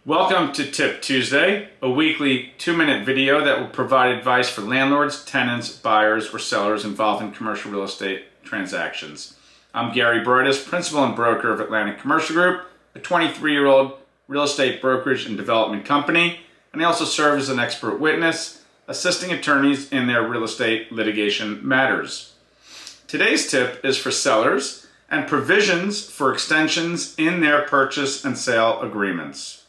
Welcome to Tip Tuesday, a weekly 2-minute video that will provide advice for landlords, tenants, buyers, or sellers involved in commercial real estate transactions. I'm Gary Broadus, principal and broker of Atlantic Commercial Group, a 23-year-old real estate brokerage and development company, and I also serve as an expert witness, assisting attorneys in their real estate litigation matters. Today's tip is for sellers and provisions for extensions in their purchase and sale agreements.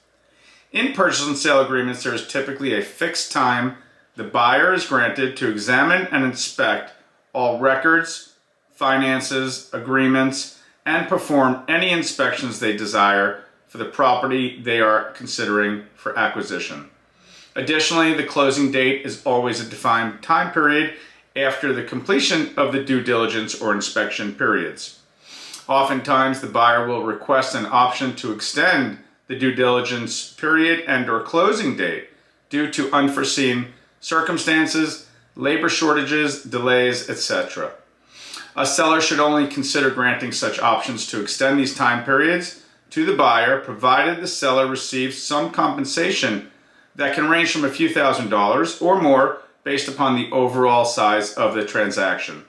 In purchase and sale agreements, there is typically a fixed time the buyer is granted to examine and inspect all records, finances, agreements, and perform any inspections they desire for the property they are considering for acquisition. Additionally, the closing date is always a defined time period after the completion of the due diligence or inspection periods. Oftentimes, the buyer will request an option to extend the due diligence period and/or closing date due to unforeseen circumstances, labor shortages, delays, etc. A seller should only consider granting such options to extend these time periods to the buyer, provided the seller receives some compensation that can range from a few $1,000s or more based upon the overall size of the transaction.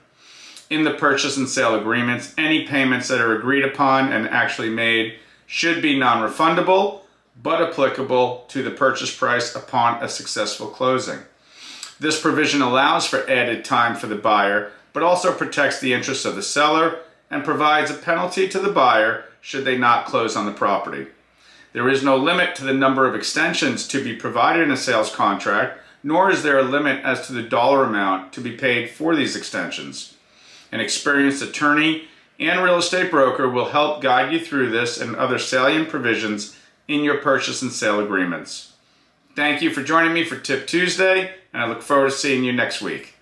In the purchase and sale agreements, any payments that are agreed upon and actually made should be non-refundable, but applicable to the purchase price upon a successful closing. This provision allows for added time for the buyer, but also protects the interests of the seller and provides a penalty to the buyer should they not close on the property. There is no limit to the number of extensions to be provided in a sales contract, nor is there a limit as to the dollar amount to be paid for these extensions. An experienced attorney and real estate broker will help guide you through this and other salient provisions in your purchase and sale agreements. Thank you for joining me for Tip Tuesday, and I look forward to seeing you next week.